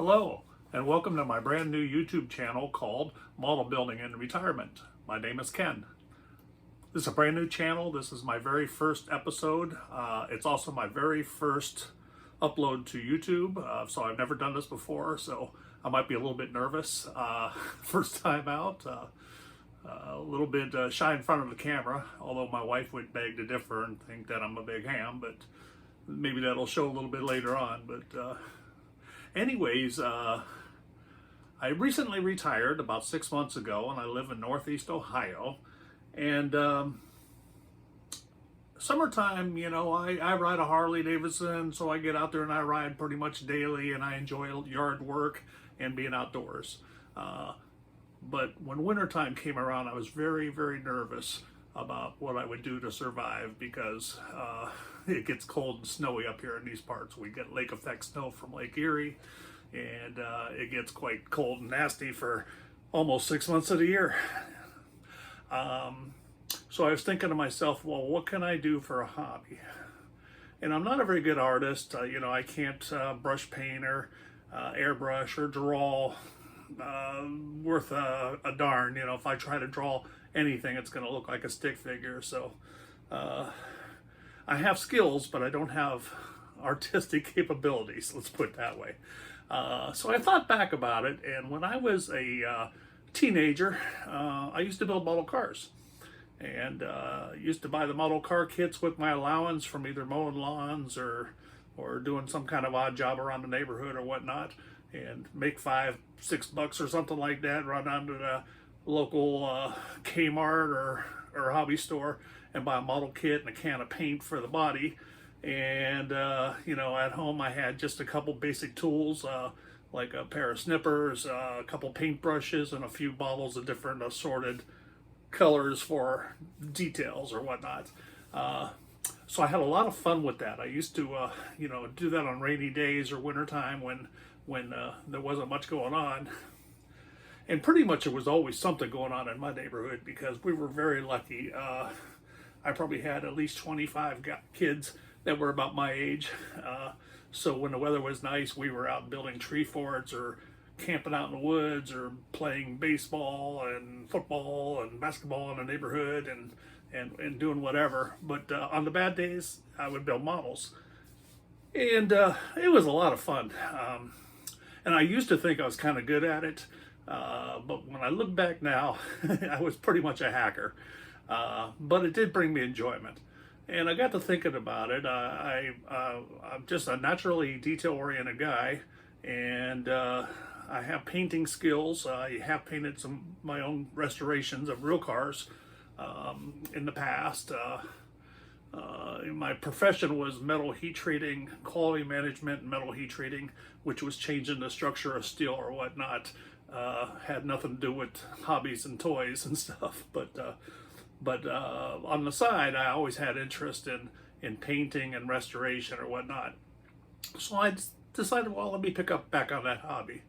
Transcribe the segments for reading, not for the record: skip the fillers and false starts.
Hello, and welcome to my brand new YouTube channel called Model Building in Retirement. My name is Ken. This is a brand new channel. This is my very first episode. It's also my very first upload to YouTube, so I've never done this before, so I might be a little bit nervous. First time out, a little bit shy in front of the camera, although my wife would beg to differ and think that I'm a big ham, but maybe that'll show a little bit later on. But anyways, I recently retired about 6 months ago, and I live in Northeast Ohio. And summertime, you know, I ride a Harley Davidson, so I get out there and I ride pretty much daily, and I enjoy yard work and being outdoors. But when wintertime came around, I was very, very nervous about what I would do to survive, because it gets cold and snowy up here in these parts. We get lake effect snow from Lake Erie, and it gets quite cold and nasty for almost 6 months of the year. So I was thinking to myself, well, what can I do for a hobby? And I'm not a very good artist. You know, I can't brush paint or airbrush or draw worth a darn. You know, if I try to draw anything, it's going to look like a stick figure. So I have skills, but I don't have artistic capabilities, let's put it that way. So I thought back about it, and when I was a teenager, I used to build model cars, and used to buy the model car kits with my allowance from either mowing lawns or doing some kind of odd job around the neighborhood or whatnot, and make $5-6 or something like that, run down to the local Kmart or hobby store and buy a model kit and a can of paint for the body. And you know, at home I had just a couple basic tools, like a pair of snippers, a couple paint brushes, and a few bottles of different assorted colors for details or whatnot. So I had a lot of fun with that. I used to you know, do that on rainy days or wintertime when there wasn't much going on. And pretty much there was always something going on in my neighborhood, because we were very lucky. I probably had at least 25 kids that were about my age. So when the weather was nice, we were out building tree forts or camping out in the woods or playing baseball and football and basketball in the neighborhood and doing whatever. But on the bad days, I would build models. And it was a lot of fun. And I used to think I was kind of good at it. But when I look back now, I was pretty much a hacker. But it did bring me enjoyment. And I got to thinking about it. I'm just a naturally detail-oriented guy, and I have painting skills. I have painted my own restorations of real cars in the past. My profession was metal heat treating, quality management, and metal heat treating, which was changing the structure of steel or whatnot. Had nothing to do with hobbies and toys and stuff, but on the side, I always had interest in painting and restoration or whatnot. So I decided, well, let me pick up back on that hobby.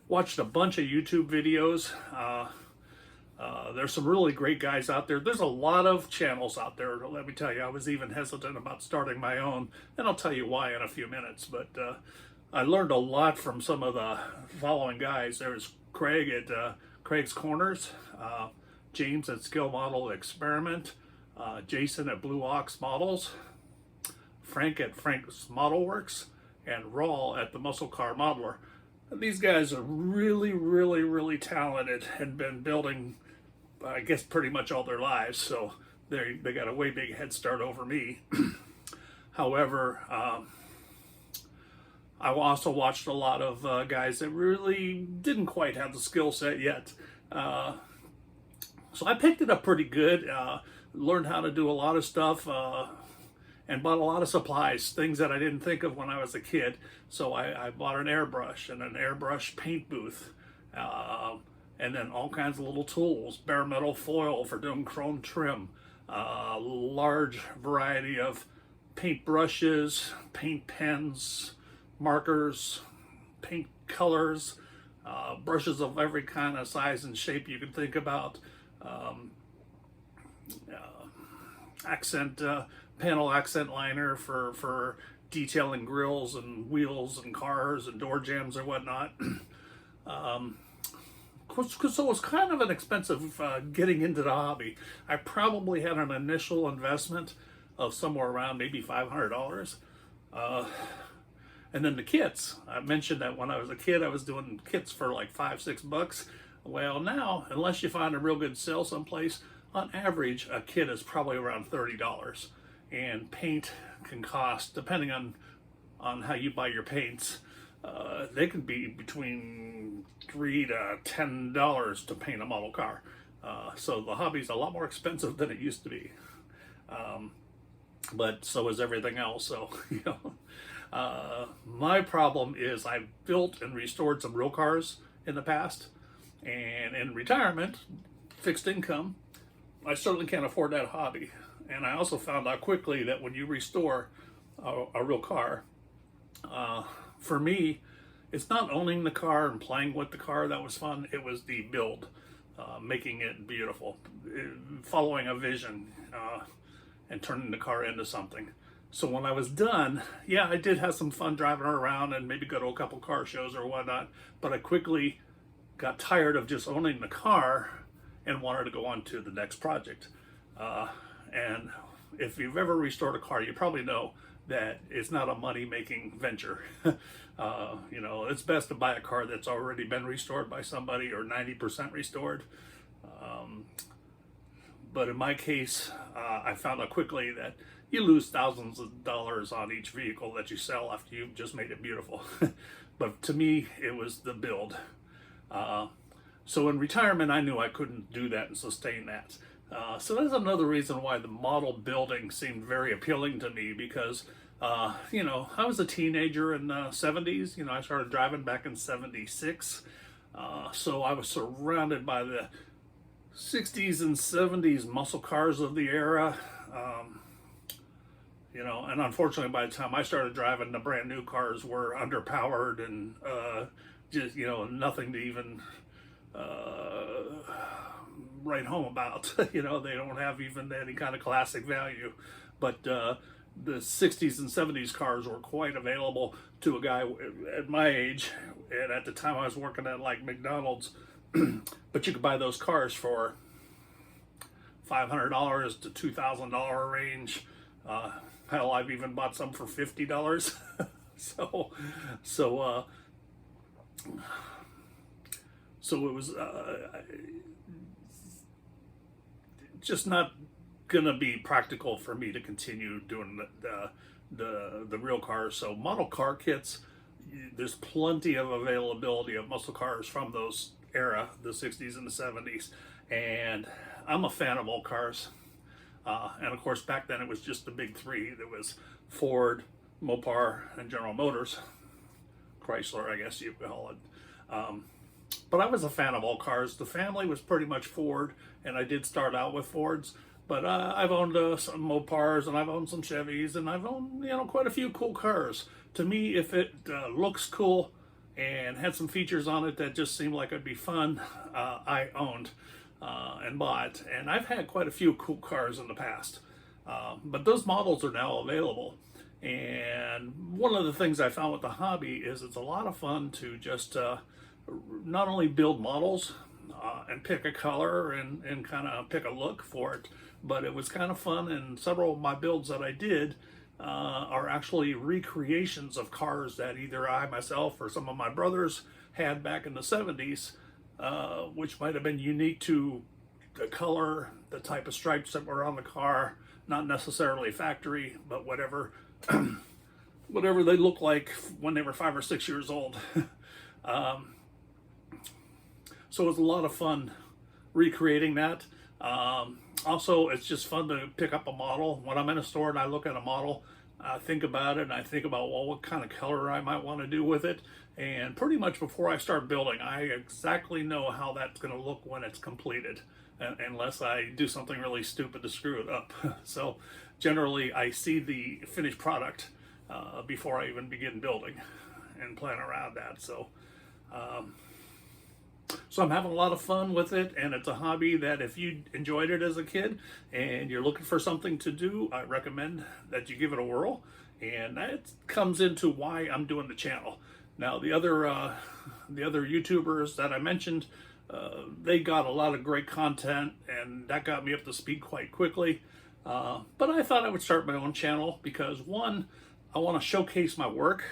Watched a bunch of YouTube videos. There's some really great guys out there. There's a lot of channels out there. Let me tell you, I was even hesitant about starting my own, and I'll tell you why in a few minutes. But I learned a lot from some of the following guys. There's Craig at Craig's Corners, James at Skill Model Experiment, Jason at Blue Ox Models, Frank at Frank's Model Works, and Raul at the Muscle Car Modeler. These guys are really, really, really talented and been building, I guess, pretty much all their lives. So they got a way big head start over me. However, I also watched a lot of guys that really didn't quite have the skill set yet. So I picked it up pretty good, learned how to do a lot of stuff, and bought a lot of supplies, things that I didn't think of when I was a kid. So I bought an airbrush and an airbrush paint booth, and then all kinds of little tools, bare metal foil for doing chrome trim, large variety of paint brushes, paint pens, markers, paint colors, brushes of every kind of size and shape you can think about, accent panel accent liner for detailing grills and wheels and cars and door jambs or whatnot. So it was kind of an expensive getting into the hobby. I probably had an initial investment of somewhere around maybe $500. And then the kits. I mentioned that when I was a kid, I was doing kits for like $5-6. Well, now, unless you find a real good sale someplace, on average, a kit is probably around $30. And paint can cost, depending on how you buy your paints, they can be between $3 to $10 to paint a model car. So the hobby's a lot more expensive than it used to be. But so is everything else. So, my problem is I've built and restored some real cars in the past, and in retirement, fixed income, I certainly can't afford that hobby. And I also found out quickly that when you restore a real car, for me, it's not owning the car and playing with the car that was fun. It was the build, making it beautiful, following a vision, and turning the car into something. So when I was done, yeah, I did have some fun driving around and maybe go to a couple car shows or whatnot, but I quickly got tired of just owning the car and wanted to go on to the next project. And if you've ever restored a car, you probably know that it's not a money-making venture. It's best to buy a car that's already been restored by somebody or 90% restored. But in my case, I found out quickly that you lose thousands of dollars on each vehicle that you sell after you've just made it beautiful. But to me, it was the build. So in retirement, I knew I couldn't do that and sustain that. So that's another reason why the model building seemed very appealing to me, because, I was a teenager in the 70s. I started driving back in 76. So I was surrounded by the 60s and 70s muscle cars of the era. And unfortunately, by the time I started driving, the brand new cars were underpowered and just, nothing to even write home about. They don't have even any kind of classic value. But the 60s and 70s cars were quite available to a guy at my age. And at the time I was working at like McDonald's. But you could buy those cars for $500 to $2,000 range. Hell, I've even bought some for $50. So it was just not gonna be practical for me to continue doing the real cars. So model car kits, there's plenty of availability of muscle cars from those era, the 60s and the 70s, and I'm a fan of old cars. And of course, back then it was just the big three. There was Ford, Mopar, and General Motors. Chrysler, I guess you could call it. But I was a fan of all cars. The family was pretty much Ford, and I did start out with Fords. But I've owned some Mopars, and I've owned some Chevys, and I've owned quite a few cool cars. To me, if it looks cool and had some features on it that just seemed like it'd be fun, I owned and bought. And I've had quite a few cool cars in the past. But those models are now available. And one of the things I found with the hobby is it's a lot of fun to just not only build models and pick a color and kind of pick a look for it, but it was kind of fun. And several of my builds that I did are actually recreations of cars that either I myself or some of my brothers had back in the 70s, which might have been unique to the color, the type of stripes that were on the car, not necessarily factory, but whatever whatever they looked like when they were 5 or 6 years old. So it was a lot of fun recreating that. Also, it's just fun to pick up a model. When I'm in a store and I look at a model, I think about it and I think about, well, what kind of color I might want to do with it. And pretty much before I start building, I exactly know how that's going to look when it's completed, unless I do something really stupid to screw it up. So generally, I see the finished product before I even begin building and plan around that. So I'm having a lot of fun with it, and it's a hobby that if you enjoyed it as a kid and you're looking for something to do, I recommend that you give it a whirl. And that comes into why I'm doing the channel. Now, the other YouTubers that I mentioned, they got a lot of great content, and that got me up to speed quite quickly. But I thought I would start my own channel because, one, I want to showcase my work,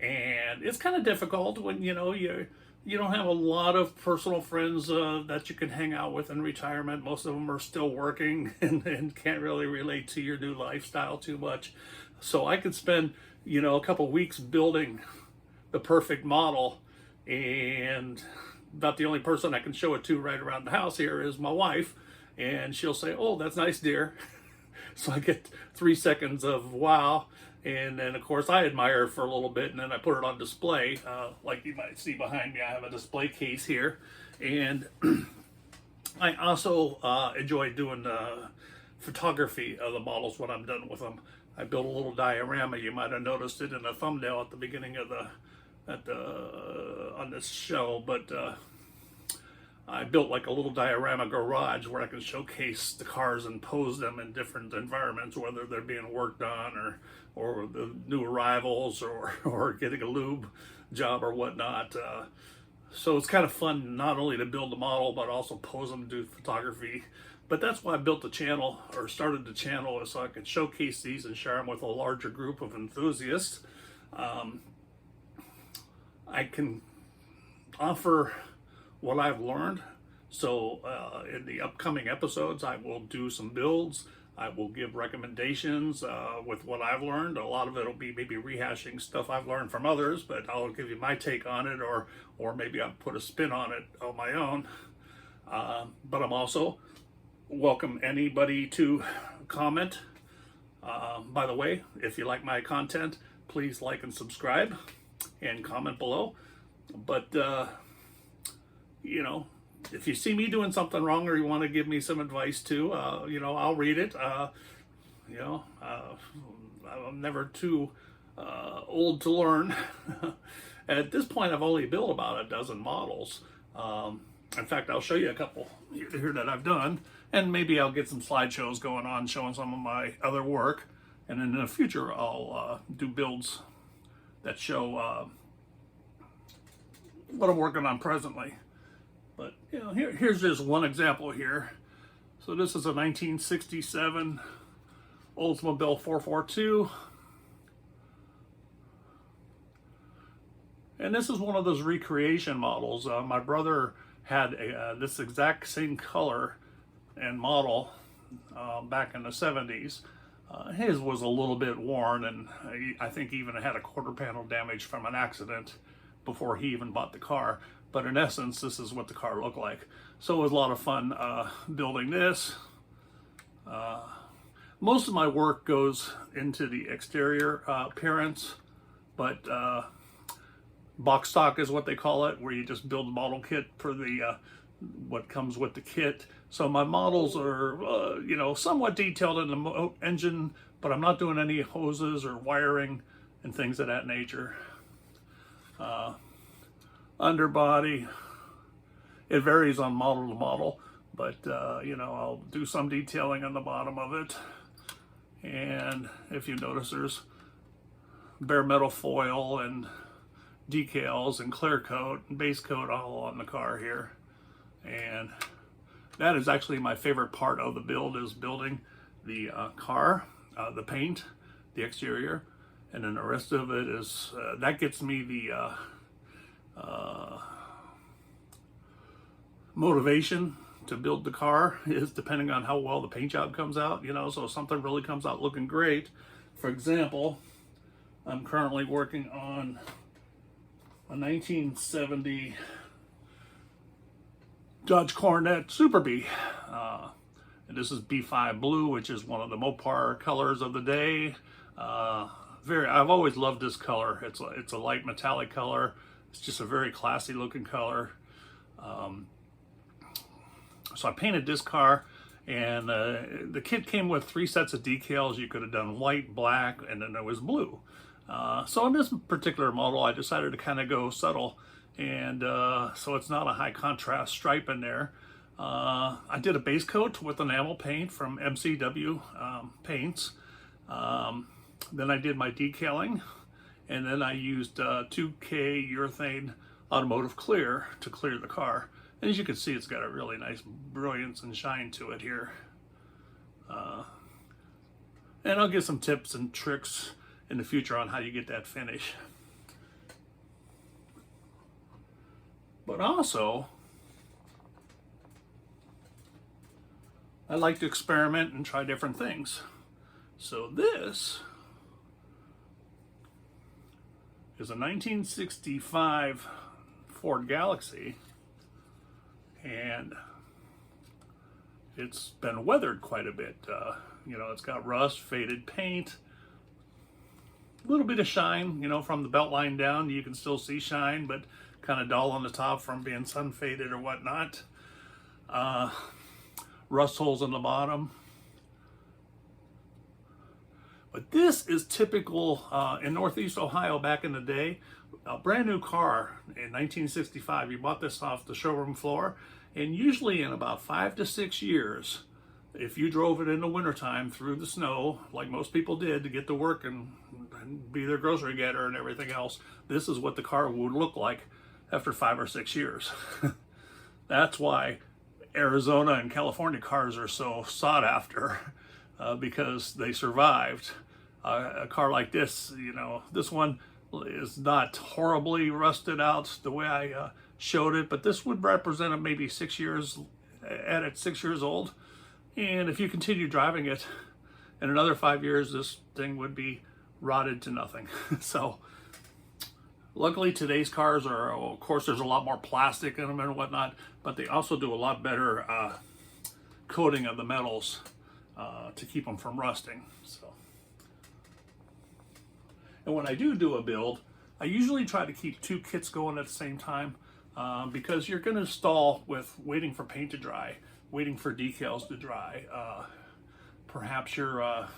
and it's kind of difficult when you don't have a lot of personal friends that you can hang out with in retirement. Most of them are still working and can't really relate to your new lifestyle too much. So I could spend a couple weeks building the perfect model, and about the only person I can show it to right around the house here is my wife, and she'll say, "Oh, that's nice, dear." So I get 3 seconds of wow, and then of course I admire it for a little bit, and then I put it on display. Like you might see behind me, I have a display case here, and I also enjoy doing photography of the models when I'm done with them. I built a little diorama. You might have noticed it in the thumbnail at the beginning of on this show, but I built like a little diorama garage where I can showcase the cars and pose them in different environments, whether they're being worked on or the new arrivals or getting a lube job or whatnot. So it's kind of fun not only to build the model but also pose them, do photography. But that's why I built the channel, or started the channel, is so I could showcase these and share them with a larger group of enthusiasts. I can offer what I've learned. So in the upcoming episodes, I will do some builds. I will give recommendations with what I've learned. A lot of it will be maybe rehashing stuff I've learned from others, but I'll give you my take on it, or maybe I'll put a spin on it on my own. But I'm also welcome anybody to comment. By the way, if you like my content, please like and subscribe and comment below. But if you see me doing something wrong or you want to give me some advice too, I'll read it. I'm never too old to learn. At this point, I've only built about a dozen models. In fact, I'll show you a couple here that I've done, and maybe I'll get some slideshows going on showing some of my other work. And in the future, I'll do builds that show what I'm working on presently. But here's just one example here. So this is a 1967 Oldsmobile 442. And this is one of those recreation models. My brother had this exact same color and model back in the 70s. His was a little bit worn, and I think even had a quarter panel damage from an accident before he even bought the car. But in essence, this is what the car looked like. So it was a lot of fun building this. Most of my work goes into the exterior appearance, but box stock is what they call it, where you just build a model kit for the what comes with the kit. So my models are somewhat detailed in the engine, but I'm not doing any hoses or wiring and things of that nature. Underbody, it varies on model to model, but I'll do some detailing on the bottom of it. And if you notice, there's bare metal foil and decals and clear coat and base coat all on the car here. And that is actually my favorite part of the build, is building the car, the paint, the exterior, and then the rest of it is that gets me the motivation to build the car, is depending on how well the paint job comes out. So if something really comes out looking great, for example, I'm currently working on a 1970 Dodge Coronet Super B. And this is B5 blue, which is one of the Mopar colors of the day. I've always loved this color. It's a light metallic color. It's just a very classy looking color. So I painted this car, and the kit came with 3 sets of decals. You could have done white, black, and then there was blue. So in this particular model, I decided to kind of go subtle, and so it's not a high contrast stripe in there. I did a base coat with enamel paint from MCW paints. Then I did my decaling, and then I used 2K urethane automotive clear to clear the car. And as you can see, it's got a really nice brilliance and shine to it here. And I'll give some tips and tricks in the future on how you get that finish. But also, I like to experiment and try different things. So this is a 1965 Ford Galaxy, and it's been weathered quite a bit. You know, it's got rust, faded paint, a little bit of shine, you know, from the belt line down. You can still see shine, but kind of dull on the top from being sun faded or whatnot. Rust holes in the bottom. But this is typical in Northeast Ohio back in the day. A brand new car in 1965, you bought this off the showroom floor, and usually in about 5 to 6 years, if you drove it in the wintertime through the snow, like most people did to get to work and be their grocery getter and everything else, this is what the car would look like after 5 or 6 years. That's why Arizona and California cars are so sought after, because they survived. A car like this, you know, this one is not horribly rusted out the way I showed it, but this would represent maybe 6 years at it, 6 years old. And if you continue driving it in another 5 years, this thing would be rotted to nothing. So luckily today's cars are, of course, there's a lot more plastic in them and whatnot, but they also do a lot better coating of the metals to keep them from rusting. So, and when I do a build, I usually try to keep 2 kits going at the same time, because you're going to stall with waiting for paint to dry, waiting for decals to dry. Perhaps you're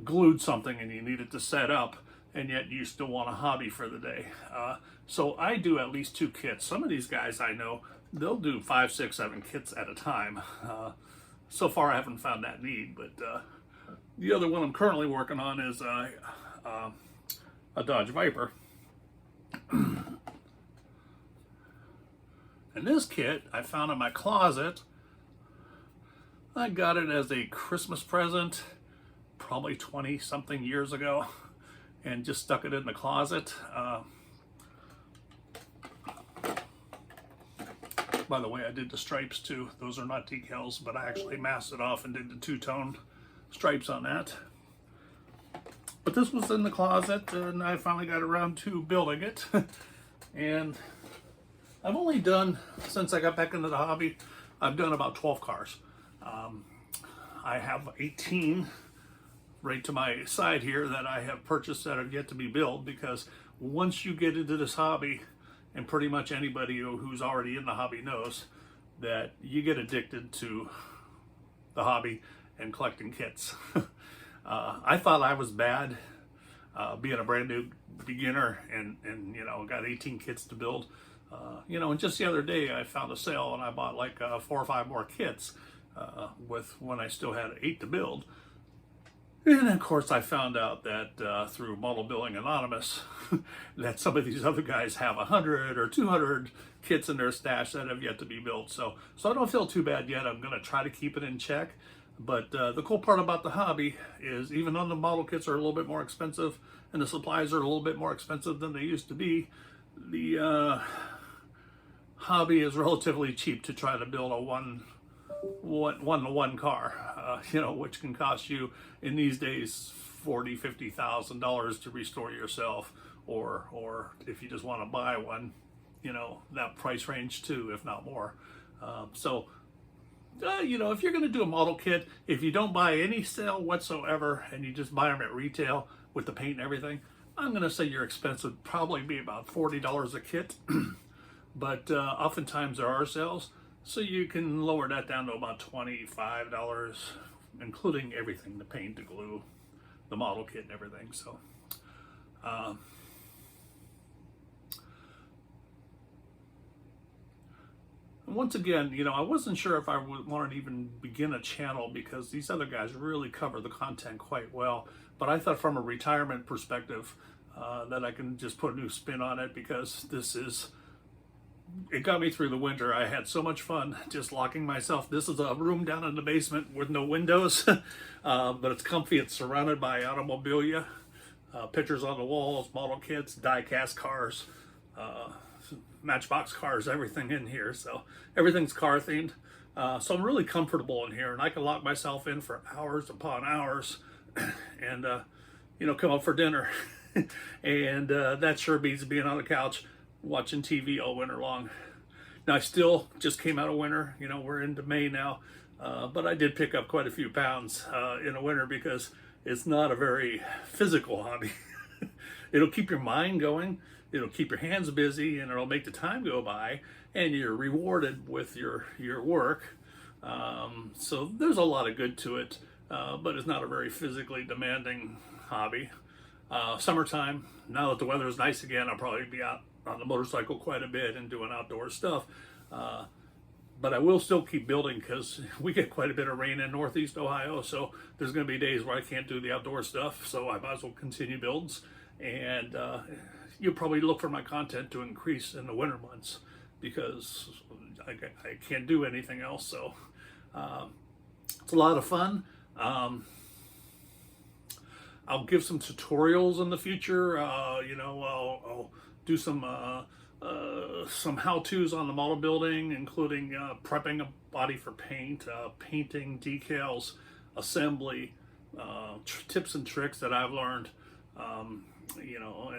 glued something and you need it to set up, and yet you still want a hobby for the day. So I do at least 2 kits. Some of these guys I know, they'll do 5, 6, 7 kits at a time. So far I haven't found that need, but the other one I'm currently working on is a Dodge Viper. And this kit I found in my closet. I got it as a Christmas present probably 20 something years ago, and just stuck it in the closet. By the way, I did the stripes too. Those are not decals, but I actually masked it off and did the 2-tone stripes on that. But this was in the closet, and I finally got around to building it. And I've only done, since I got back into the hobby, I've done about 12 cars. I have 18 right to my side here that I have purchased that have yet to be built, because once you get into this hobby, and pretty much anybody who's already in the hobby knows that you get addicted to the hobby and collecting kits. I thought I was bad being a brand new beginner and you know, got 18 kits to build. You know, and just the other day I found a sale and I bought like 4 or 5 more kits with when I still had 8 to build. And of course I found out that through Model Building Anonymous that some of these other guys have 100 or 200 kits in their stash that have yet to be built. So I don't feel too bad yet. I'm going to try to keep it in check. But the cool part about the hobby is, even though the model kits are a little bit more expensive and the supplies are a little bit more expensive than they used to be, the hobby is relatively cheap to try to build a one-to-one car, you know, which can cost you in these days $40,000-$50,000 to restore yourself, or if you just want to buy one, you know, that price range too, if not more. You know, if you're going to do a model kit, if you don't buy any sale whatsoever and you just buy them at retail with the paint and everything, I'm going to say your expense would probably be about $40 a kit. But oftentimes there are sales, so you can lower that down to about $25, including everything, the paint, the glue, the model kit and everything. So once again, you know, I wasn't sure if I would want to even begin a channel, because these other guys really cover the content quite well. but I thought from a retirement perspective that I can just put a new spin on it, because it got me through the winter. I had so much fun just locking myself. This is a room down in the basement with no windows, but it's comfy. It's surrounded by automobilia, pictures on the walls, model kits, die-cast cars, Matchbox cars, everything in here. So everything's car themed. So I'm really comfortable in here, and I can lock myself in for hours upon hours and, come up for dinner. And that sure beats being on the couch watching TV all winter long. Now, I still just came out of winter. We're into May now, but I did pick up quite a few pounds in the winter, because it's not a very physical hobby. It'll keep your mind going, it'll keep your hands busy, and it'll make the time go by, and you're rewarded with your work. So there's a lot of good to it, but it's not a very physically demanding hobby. Summertime, now that the weather is nice again, I'll probably be out on the motorcycle quite a bit and doing outdoor stuff. But I will still keep building, because we get quite a bit of rain in Northeast Ohio, so there's going to be days where I can't do the outdoor stuff, so I might as well continue builds. And you'll probably look for my content to increase in the winter months, because I can't do anything else. So it's a lot of fun. I'll give some tutorials in the future. I'll do some how-tos on the model building, including prepping a body for paint, painting, decals, assembly, tips and tricks that I've learned. And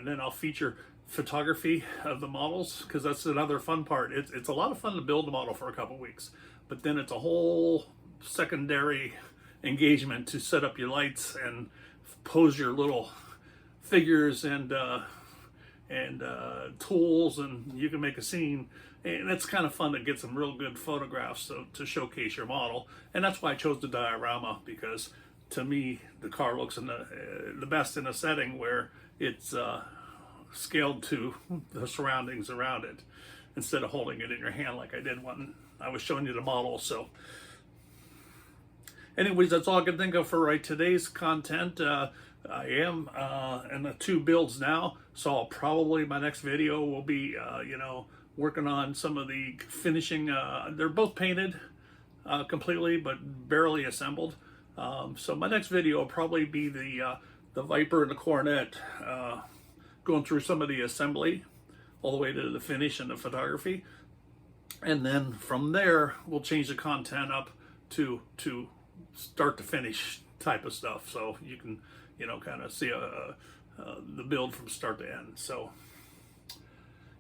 then I'll feature photography of the models, because that's another fun part. It's a lot of fun to build a model for a couple weeks, but then it's a whole secondary engagement to set up your lights and pose your little figures and tools, and you can make a scene. And it's kind of fun to get some real good photographs to showcase your model. And that's why I chose the diorama, because to me the car looks in the best in a setting where it's scaled to the surroundings around it, instead of holding it in your hand like I did when I was showing you the model. So anyways, that's all I can think of for today's content. I am in the 2 builds now, so my next video will be working on some of the finishing. They're both painted completely, but barely assembled. So my next video will probably be the Viper and the Coronet, going through some of the assembly all the way to the finish and the photography. And then from there, we'll change the content up to start to finish type of stuff, so you can kind of see the build from start to end. So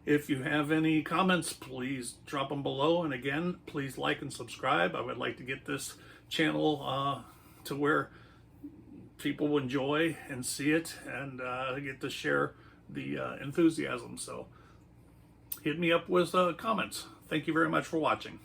if you have any comments, please drop them below, and again, please like and subscribe. I would like to get this channel to where people will enjoy and see it, and get to share the enthusiasm. So hit me up with comments. Thank you very much for watching.